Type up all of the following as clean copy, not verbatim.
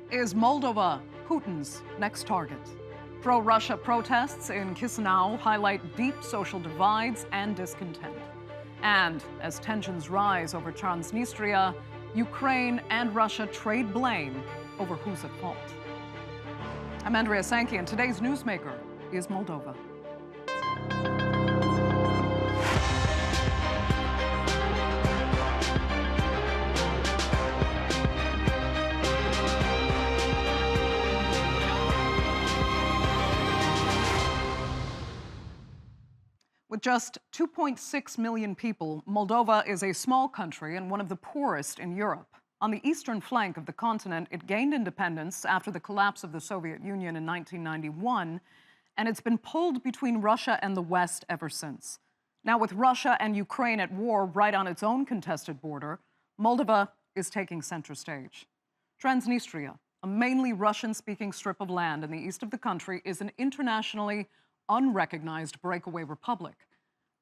Is Moldova Putin's next target? Pro-Russia protests in Chisinau highlight deep social divides and discontent. And as tensions rise over Transnistria, Ukraine and Russia trade blame over who's at fault. I'm Andrea Sankey, and today's newsmaker is Moldova. With just 2.6 million people, Moldova is a small country and one of the poorest in Europe. On the eastern flank of the continent, it gained independence after the collapse of the Soviet Union in 1991, and it's been pulled between Russia and the West ever since. Now, with Russia and Ukraine at war right on its own contested border, Moldova is taking center stage. Transnistria, a mainly Russian-speaking strip of land in the east of the country, is an internationally unrecognized breakaway republic.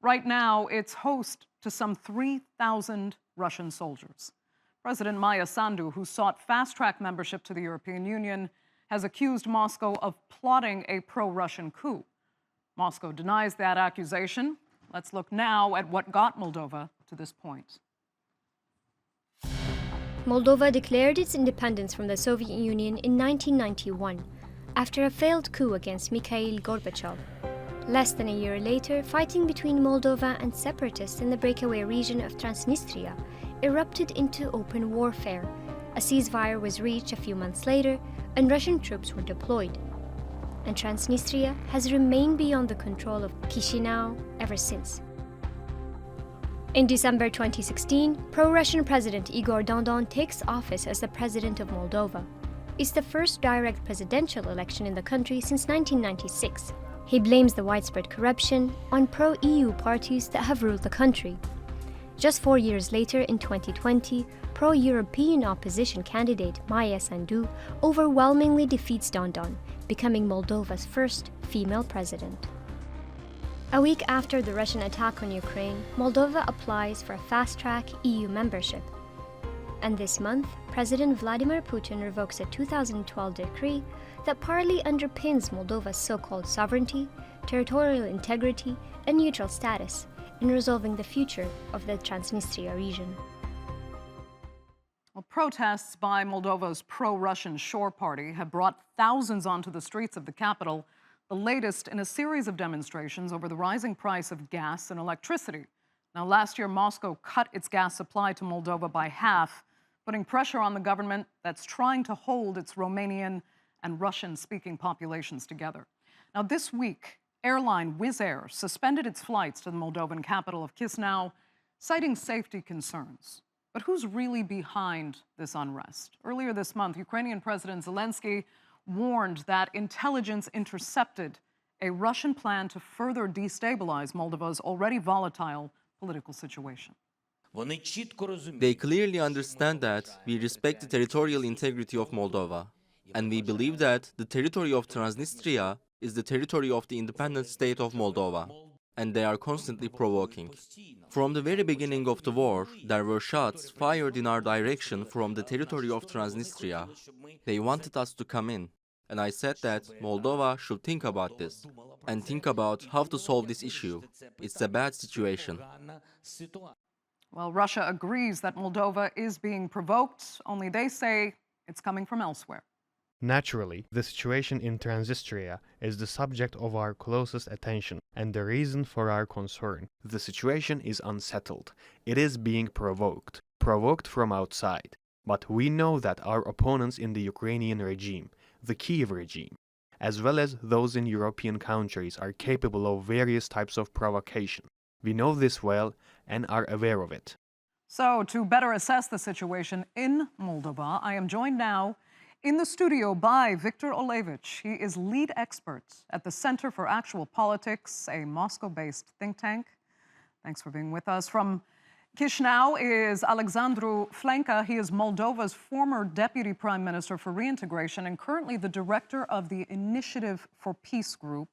Right now, it's host to some 3,000 Russian soldiers. President Maya Sandu, who sought fast-track membership to the European Union, has accused Moscow of plotting a pro-Russian coup. Moscow denies that accusation. Let's look now at what got Moldova to this point. Moldova declared its independence from the Soviet Union in 1991 after a failed coup against Mikhail Gorbachev. Less than a year later, fighting between Moldova and separatists in the breakaway region of Transnistria erupted into open warfare. A ceasefire was reached a few months later, and Russian troops were deployed. And Transnistria has remained beyond the control of Chisinau ever since. In December 2016, pro-Russian President Igor Dodon takes office as the President of Moldova. It's the first direct presidential election in the country since 1996. He blames the widespread corruption on pro-EU parties that have ruled the country. Just 4 years later, in 2020, pro-European opposition candidate Maya Sandu overwhelmingly defeats Dodon, becoming Moldova's first female president. A week after the Russian attack on Ukraine, Moldova applies for a fast-track EU membership. And this month, President Vladimir Putin revokes a 2012 decree that partly underpins Moldova's so-called sovereignty, territorial integrity, and neutral status in resolving the future of the Transnistria region. Well, protests by Moldova's pro-Russian Shore Party have brought thousands onto the streets of the capital, the latest in a series of demonstrations over the rising price of gas and electricity. Now, last year, Moscow cut its gas supply to Moldova by half, putting pressure on the government that's trying to hold its Romanian and Russian-speaking populations together. Now, this week, airline Wizz Air suspended its flights to the Moldovan capital of Chisinau, citing safety concerns. But who's really behind this unrest? Earlier this month, Ukrainian President Zelensky warned that intelligence intercepted a Russian plan to further destabilize Moldova's already volatile political situation. They clearly understand that we respect the territorial integrity of Moldova, and we believe that the territory of Transnistria is the territory of the independent state of Moldova, and they are constantly provoking. From the very beginning of the war, there were shots fired in our direction from the territory of Transnistria. They wanted us to come in, and I said that Moldova should think about this, and think about how to solve this issue. It's a bad situation. Well, Russia agrees that Moldova is being provoked, only they say it's coming from elsewhere. Naturally, the situation in Transnistria is the subject of our closest attention and the reason for our concern. The situation is unsettled. It is being provoked from outside. But we know that our opponents in the Ukrainian regime, the Kiev regime, as well as those in European countries, are capable of various types of provocation. We know this well and are aware of it. So, to better assess the situation in Moldova, I am joined now in the studio by Viktor Olevich. He is lead expert at the Center for Actual Politics, a Moscow-based think tank. Thanks for being with us. From Chisinau is Alexandru Flenchea. He is Moldova's former Deputy Prime Minister for Reintegration and currently the director of the Initiative for Peace group.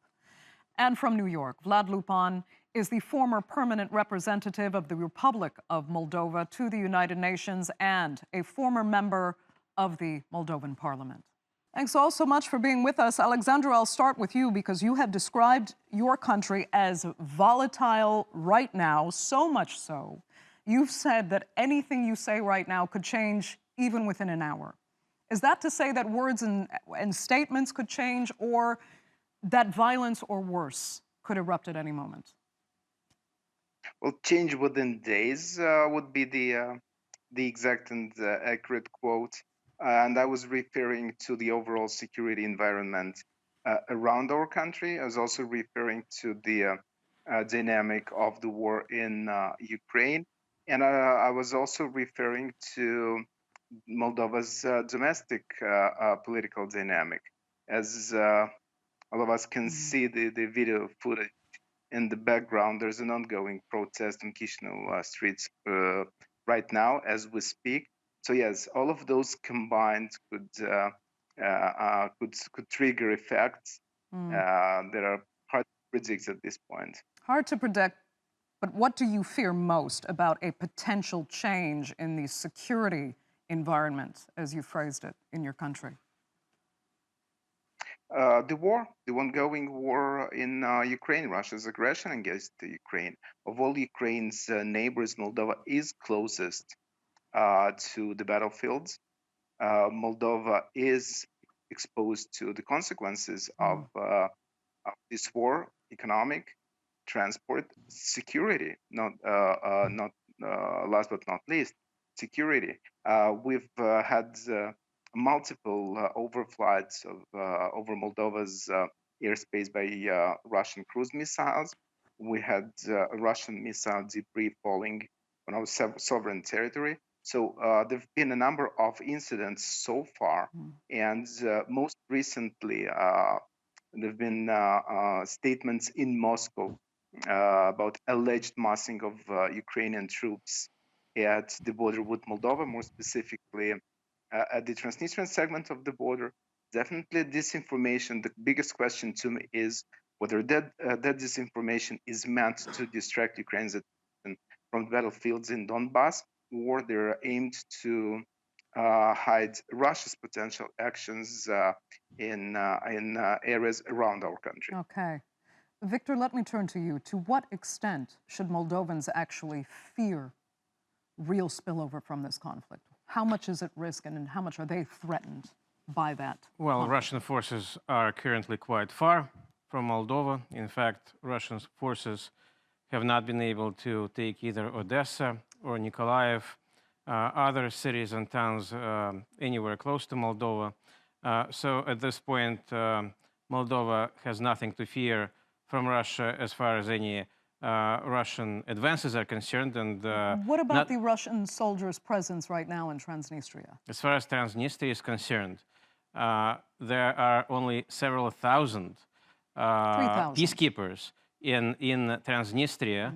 And from New York, Vlad Lupan is the former permanent representative of the Republic of Moldova to the United Nations and a former member of the Moldovan parliament. Thanks all so much for being with us. Alexandru, I'll start with you because you have described your country as volatile right now, so much so. You've said that anything you say right now could change even within an hour. Is that to say that words and statements could change, or that violence or worse could erupt at any moment? Well, change within days would be the exact and accurate quote. And I was referring to the overall security environment around our country. I was also referring to the dynamic of the war in Ukraine. And I was also referring to Moldova's domestic political dynamic. As all of us can see the video footage in the background, there's an ongoing protest in Chisinau streets right now as we speak. So yes, all of those combined could trigger effects that are hard to predict at this point. Hard to predict, but what do you fear most about a potential change in the security environment, as you phrased it, in your country? The ongoing war in Ukraine, Russia's aggression against Ukraine. Of all Ukraine's neighbors, Moldova is closest to the battlefields. Moldova is exposed to the consequences of this war: economic, transport, security. Not last but not least, security. We've had multiple overflights over Moldova's airspace by Russian cruise missiles. We had Russian missile debris falling on our sovereign territory. So there have been a number of incidents so far, and most recently there have been statements in Moscow about alleged massing of Ukrainian troops at the border with Moldova, more specifically at the Transnistrian segment of the border. Definitely disinformation. The biggest question to me is whether that disinformation is meant to distract Ukraine's attention from battlefields in Donbass, or they're aimed to hide Russia's potential actions in areas around our country. Okay. Viktor, let me turn to you. To what extent should Moldovans actually fear real spillover from this conflict? How much is at risk, and how much are they threatened by that? Well, Russian forces are currently quite far from Moldova. In fact, Russian forces have not been able to take either Odessa or Nikolaev, other cities and towns anywhere close to Moldova. So at this point, Moldova has nothing to fear from Russia as far as any Russian advances are concerned. And what about the Russian soldiers' presence right now in Transnistria? As far as Transnistria is concerned, there are only several thousand peacekeepers in Transnistria.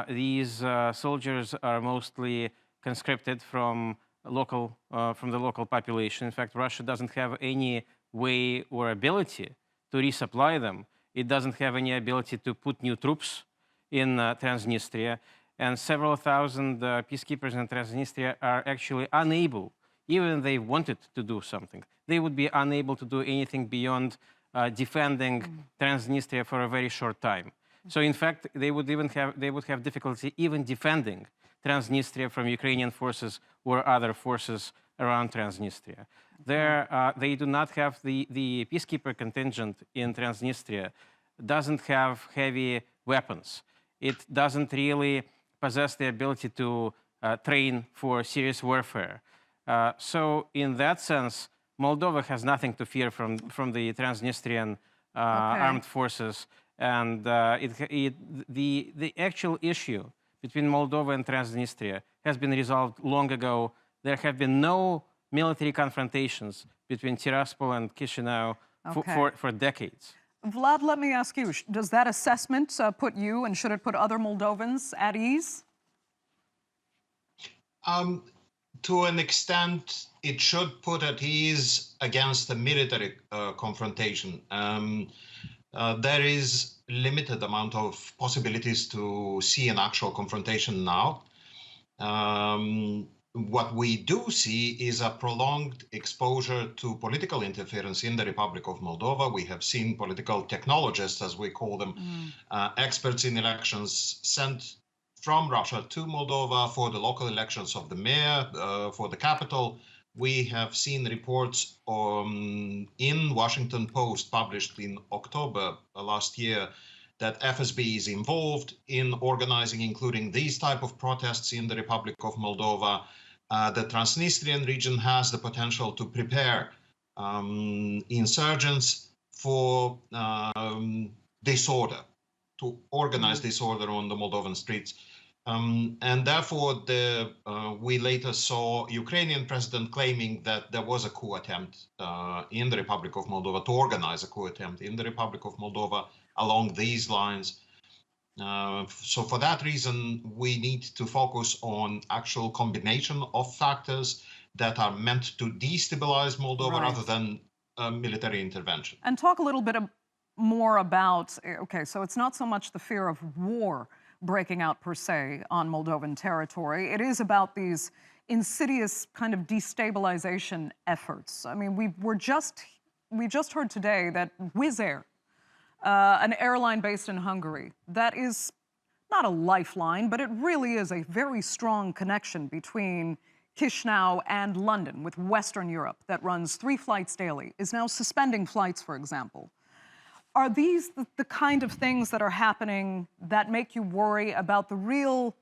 These soldiers are mostly conscripted from the local population. In fact, Russia doesn't have any way or ability to resupply them. It doesn't have any ability to put new troops in Transnistria, and several thousand peacekeepers in Transnistria are actually unable, even if they wanted to do something, they would be unable to do anything beyond defending Transnistria for a very short time. So in fact, they would have difficulty even defending Transnistria from Ukrainian forces or other forces around Transnistria. They do not have the peacekeeper contingent in Transnistria doesn't have heavy weapons. It doesn't really possess the ability to train for serious warfare. So in that sense, Moldova has nothing to fear from the Transnistrian armed forces. And the actual issue between Moldova and Transnistria has been resolved long ago. There have been no military confrontations between Tiraspol and Chisinau for decades. Vlad, let me ask you, does that assessment put you, and should it put other Moldovans, at ease? To an extent, it should put at ease against the military confrontation. There is limited amount of possibilities to see an actual confrontation now. what we do see is a prolonged exposure to political interference in the Republic of Moldova. We have seen political technologists, as we call them, experts in elections sent from Russia to Moldova for the local elections of the mayor, for the capital. We have seen reports in Washington Post published in October last year that FSB is involved in organizing, including these type of protests in the Republic of Moldova. The Transnistrian region has the potential to prepare insurgents for disorder, to organize disorder on the Moldovan streets. And therefore, we later saw Ukrainian president claiming that there was a coup attempt in the Republic of Moldova, to organize a coup attempt in the Republic of Moldova along these lines. So for that reason, we need to focus on actual combination of factors that are meant to destabilize Moldova rather than military intervention. And talk a little bit more about, okay, so it's not so much the fear of war breaking out per se on Moldovan territory. It is about these insidious kind of destabilization efforts. I mean, we just heard today that Wizz Air, an airline based in Hungary, that is not a lifeline, but it really is a very strong connection between Chisinau and London with Western Europe, that runs 3 flights daily, is now suspending flights, for example. Are these the kind of things that are happening that make you worry about the real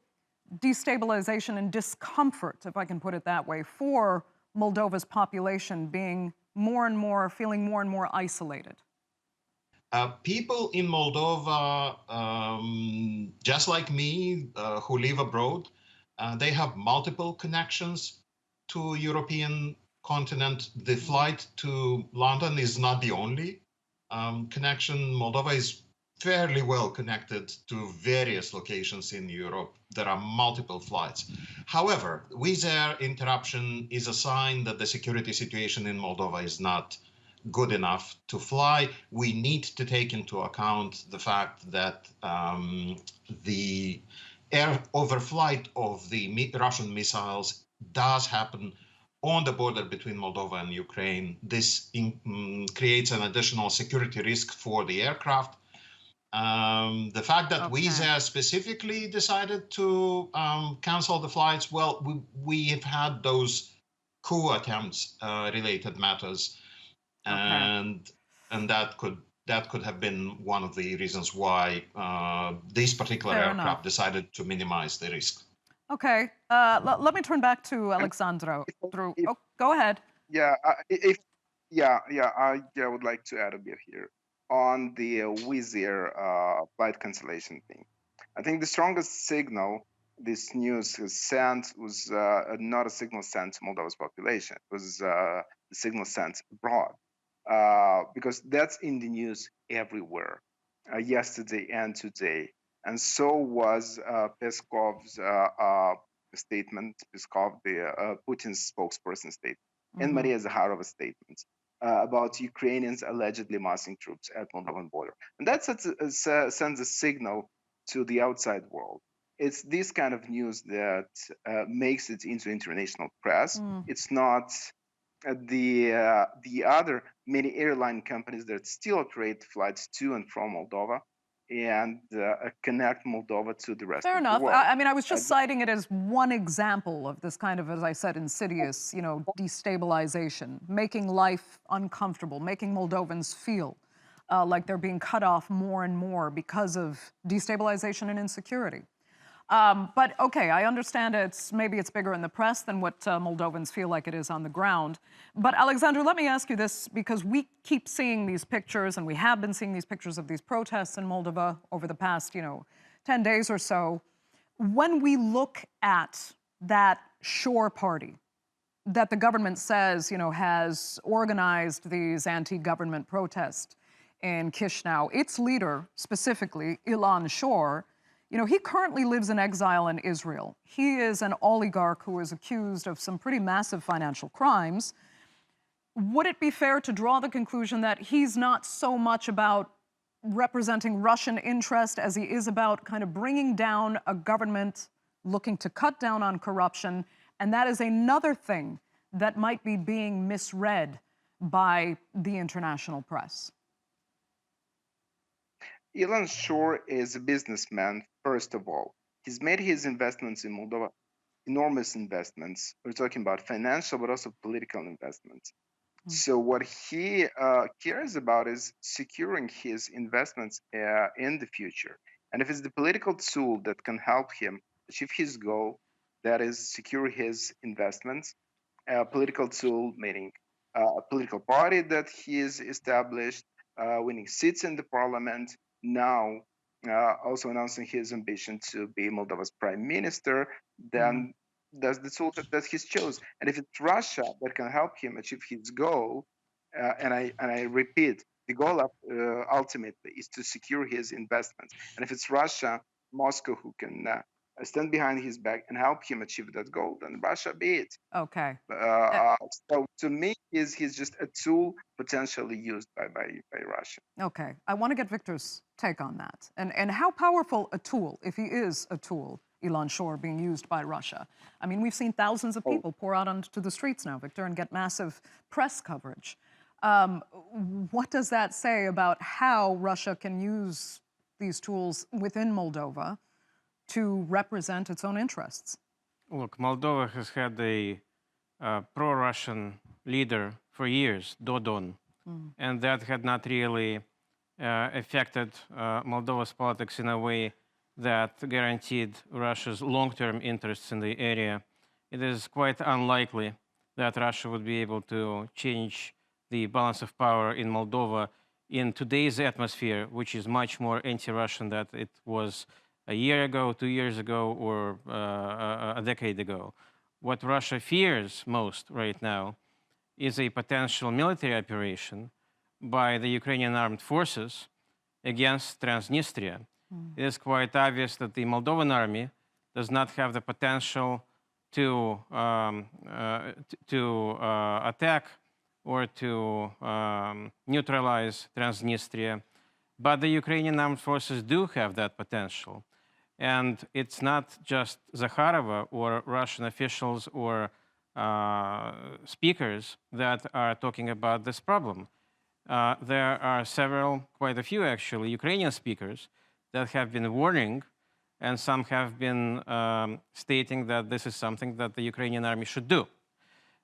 destabilization and discomfort, if I can put it that way, for Moldova's population being feeling more and more isolated? People in Moldova, just like me, who live abroad, they have multiple connections to European continent. The flight to London is not the only connection. Moldova is fairly well connected to various locations in Europe. There are multiple flights. However, Wizz Air interruption is a sign that the security situation in Moldova is not good enough to fly. We need to take into account the fact that the air overflight of the Russian missiles does happen on the border between Moldova and Ukraine. This creates an additional security risk for the aircraft. The fact that Wizz Air specifically decided to cancel the flights, well, we have had those coup attempts related matters, and that could have been one of the reasons why this particular aircraft decided to minimize the risk. Okay, let me turn back to Alexandru. Go ahead. Yeah, I would like to add a bit here on the Wizz Air flight cancellation thing. I think the strongest signal this news has sent was not a signal sent to Moldova's population. It was the signal sent abroad, because that's in the news everywhere, yesterday and today. And so was Peskov's statement, Peskov, Putin's spokesperson statement, and Maria Zakharova's statement about Ukrainians allegedly massing troops at Moldovan border. And that sends a signal to the outside world. It's this kind of news that makes it into international press. It's not the other many airline companies that still operate flights to and from Moldova and connect Moldova to the rest Fair of enough. the world. I mean, I was just citing it as one example of this kind of, as I said, insidious, destabilization, making life uncomfortable, making Moldovans feel like they're being cut off more and more because of destabilization and insecurity. But okay, I understand maybe it's bigger in the press than what Moldovans feel like it is on the ground. But Alexandru, let me ask you this, because we keep seeing these pictures, and we have been seeing these pictures of these protests in Moldova over the past, 10 days or so. When we look at that shore party that the government says, has organized these anti-government protests in Chisinau, its leader, specifically Ilan Shor, he currently lives in exile in Israel. He is an oligarch who is accused of some pretty massive financial crimes. Would it be fair to draw the conclusion that he's not so much about representing Russian interest as he is about kind of bringing down a government looking to cut down on corruption And that is another thing that might be being misread by the international press. Ilan Shor is a businessman, first of all. He's made his investments in Moldova, enormous investments. We're talking about financial, but also political investments. So what he cares about is securing his investments in the future. And if it's the political tool that can help him achieve his goal, that is secure his investments, a political tool meaning a political party that he is established, winning seats in the parliament, now also announcing his ambition to be Moldova's prime minister, then that's the tool that he's chose. And if it's Russia that can help him achieve his goal, and I repeat, the goal ultimately is to secure his investments. And if it's Russia, Moscow, who can stand behind his back and help him achieve that goal, then Russia be it. Okay. So to me, he's just a tool potentially used by Russia. Okay. I want to get Viktor's take on that. And how powerful a tool, if he is a tool, Ilan Shor, being used by Russia. I mean, we've seen thousands of people pour out onto the streets now, Viktor, and get massive press coverage. What does that say about how Russia can use these tools within Moldova to represent its own interests? Look, Moldova has had a pro-Russian leader for years, Dodon, and that had not really affected Moldova's politics in a way that guaranteed Russia's long-term interests in the area. It is quite unlikely that Russia would be able to change the balance of power in Moldova in today's atmosphere, which is much more anti-Russian than it was a year ago, 2 years ago, or a decade ago. What Russia fears most right now is a potential military operation by the Ukrainian armed forces against Transnistria. It is quite obvious that the Moldovan army does not have the potential to attack or to neutralize Transnistria, but the Ukrainian armed forces do have that potential. And it's not just Zakharova or Russian officials or speakers that are talking about this problem. There are quite a few actually, Ukrainian speakers that have been warning, and some have been stating that this is something that the Ukrainian army should do.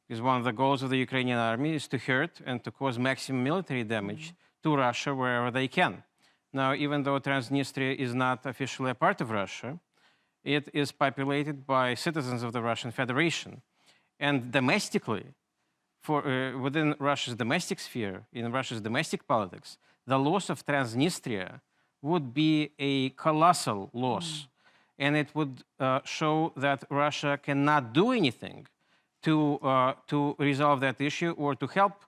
Because one of the goals of the Ukrainian army is to hurt and to cause maximum military damage to Russia wherever they can. Now, even though Transnistria is not officially a part of Russia, it is populated by citizens of the Russian Federation. And domestically, within Russia's domestic sphere, in Russia's domestic politics, the loss of Transnistria would be a colossal loss. And it would show that Russia cannot do anything to resolve that issue or to help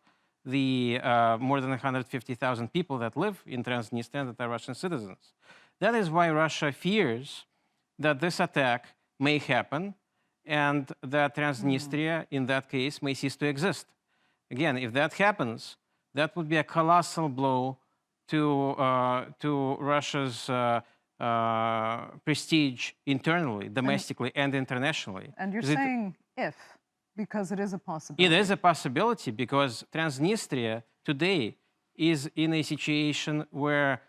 the more than 150,000 people that live in Transnistria that are Russian citizens. That is why Russia fears that this attack may happen and that Transnistria, in that case, may cease to exist. Again, if that happens, that would be a colossal blow to Russia's prestige internally, domestically, and internationally. And you're saying if, because it is a possibility. It is a possibility because Transnistria today is in a situation where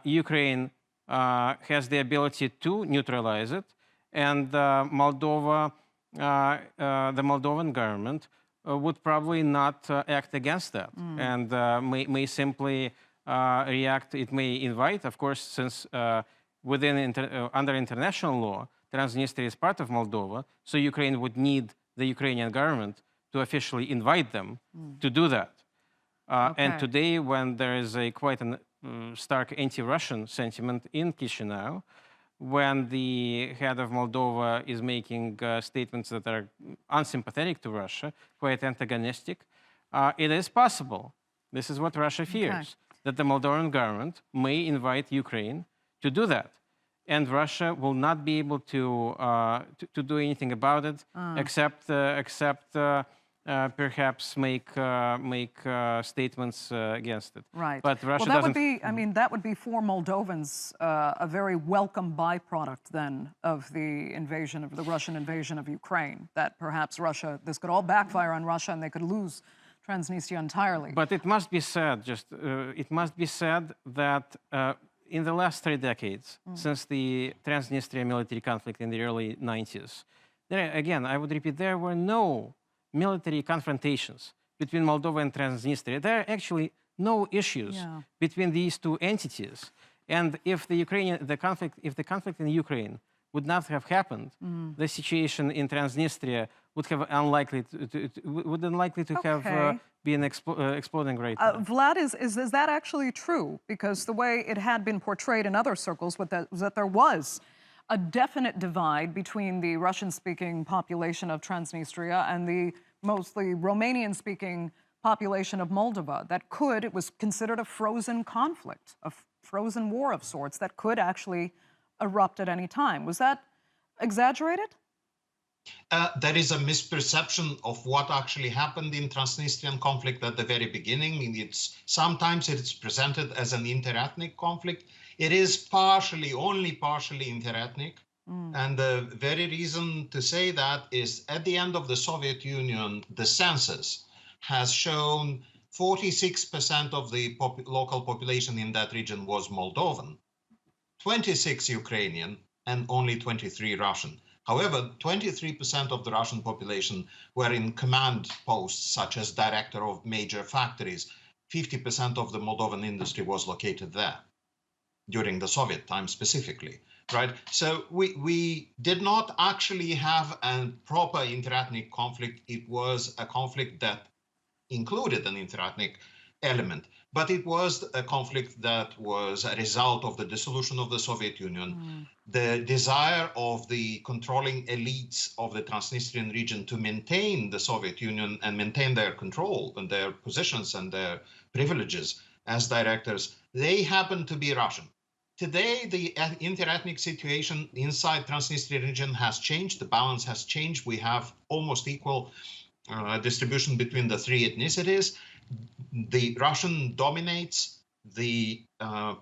Ukraine has the ability to neutralize it, and Moldova, the Moldovan government would probably not act against that, and may simply react. It may invite, of course, since under international law, Transnistria is part of Moldova, so Ukraine would need the Ukrainian government to officially invite them to do that. And today, when there is quite a stark anti-Russian sentiment in Chisinau, when the head of Moldova is making statements that are unsympathetic to Russia, quite antagonistic, it is possible, this is what Russia fears, that the Moldovan government may invite Ukraine to do that. And Russia will not be able to do anything about it, except perhaps make statements against it. Right. But Russia well, that doesn't. would be, I mean, that would be for Moldovans a very welcome byproduct then of the Russian invasion of Ukraine, that perhaps Russia, this could all backfire on Russia and they could lose Transnistria entirely. But it must be said, it must be said that in the last 3 decades, since the Transnistria military conflict in the early 90s, there, again, I would repeat, there were no military confrontations between Moldova and Transnistria. There are actually no issues between these two entities. And if the conflict in Ukraine would not have happened, the situation in Transnistria would have unlikely to have been exploding right now. Vlad, is that actually true? Because the way it had been portrayed in other circles was that there was a definite divide between the Russian-speaking population of Transnistria and the mostly Romanian-speaking population of Moldova. It was considered a frozen conflict, a frozen war of sorts that could actually erupt at any time. Was that exaggerated? There is a misperception of what actually happened in Transnistrian conflict at the very beginning. Sometimes it's presented as an interethnic conflict. It is only partially interethnic. And the very reason to say that is at the end of the Soviet Union, the census has shown 46% of the local population in that region was Moldovan, 26 Ukrainian, and only 23 Russian. However, 23% of the Russian population were in command posts, such as director of major factories. 50% of the Moldovan industry was located there during the Soviet time specifically, right? So we did not actually have a proper interethnic conflict. It was a conflict that included an interethnic element, but it was a conflict that was a result of the dissolution of the Soviet Union, the desire of the controlling elites of the Transnistrian region to maintain the Soviet Union and maintain their control and their positions and their privileges as directors. They happen to be Russian. Today, the interethnic situation inside Transnistria region has changed. The balance has changed. We have almost equal distribution between the three ethnicities. The Russian dominates. The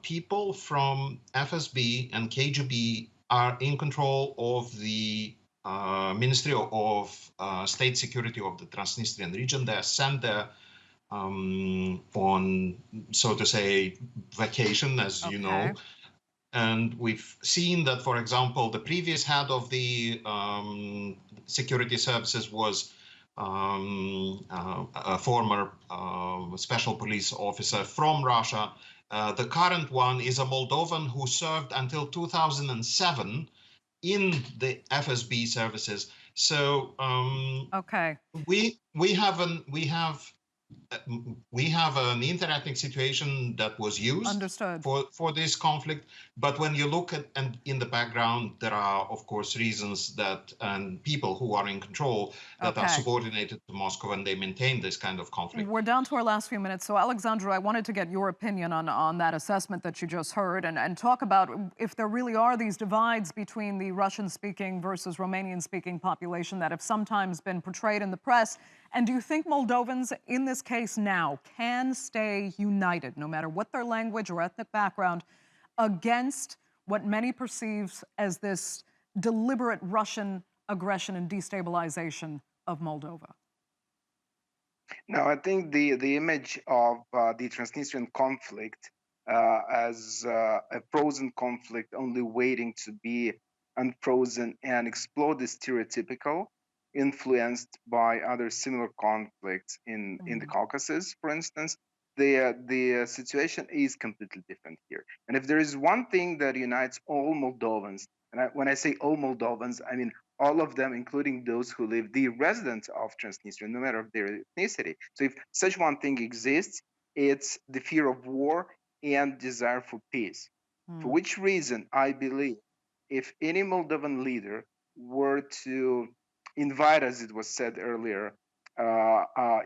people from FSB and KGB are in control of the Ministry of State Security of the Transnistrian region. They are sent there on, so to say, vacation, as you know. And we've seen that, for example, the previous head of the security services was a former special police officer from Russia. The current one is a Moldovan who served until 2007 in the FSB services. So we have an interethnic situation that was used for this conflict. But when you look at, and in the background, there are, of course, reasons that, and people who are in control that are subordinated to Moscow, and they maintain this kind of conflict. We're down to our last few minutes. So, Alexandru, I wanted to get your opinion on that assessment that you just heard and talk about if there really are these divides between the Russian-speaking versus Romanian-speaking population that have sometimes been portrayed in the press. And do you think Moldovans in this case now can stay united, no matter what their language or ethnic background, against what many perceive as this deliberate Russian aggression and destabilization of Moldova? No, I think the image of the Transnistrian conflict as a frozen conflict only waiting to be unfrozen and explode is stereotypical, influenced by other similar conflicts in the Caucasus, for instance. The situation is completely different here. And if there is one thing that unites all Moldovans, and when I say all Moldovans, I mean all of them, including those who live, the residents of Transnistria, no matter their ethnicity. So if such one thing exists, it's the fear of war and desire for peace. For which reason, I believe, if any Moldovan leader were to invite, as it was said earlier,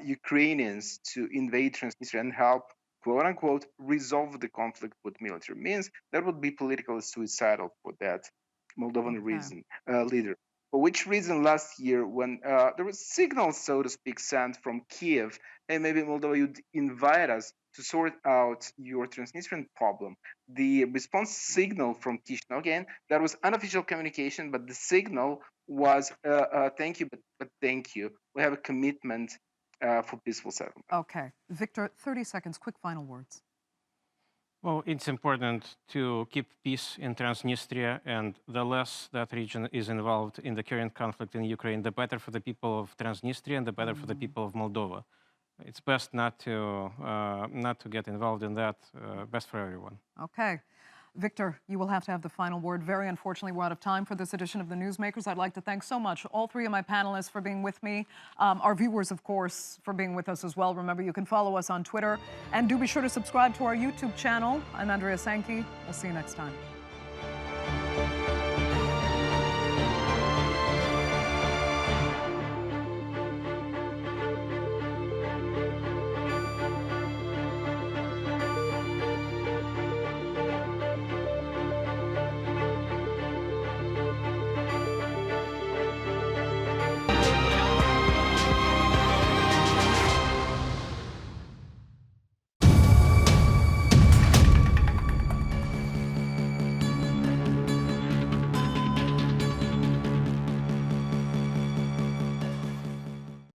Ukrainians to invade Transnistria and help, quote unquote, resolve the conflict with military means, that would be politically suicidal for that Moldovan leader. For which reason last year, when there was signals, so to speak, sent from Kiev, hey, maybe Moldova, you'd invite us to sort out your Transnistrian problem. The response signal from Chisinau, again, that was unofficial communication, but the signal was, thank you, but thank you. We have a commitment for peaceful settlement. Okay. Viktor, 30 seconds, quick final words. Well, it's important to keep peace in Transnistria, and the less that region is involved in the current conflict in Ukraine, the better for the people of Transnistria and the better for the people of Moldova. It's best not to get involved in that. Best for everyone. Okay. Viktor, you will have to have the final word. Very unfortunately, we're out of time for this edition of The Newsmakers. I'd like to thank so much all three of my panelists for being with me. Our viewers, of course, for being with us as well. Remember, you can follow us on Twitter. And do be sure to subscribe to our YouTube channel. I'm Andrea Sankey. We'll see you next time.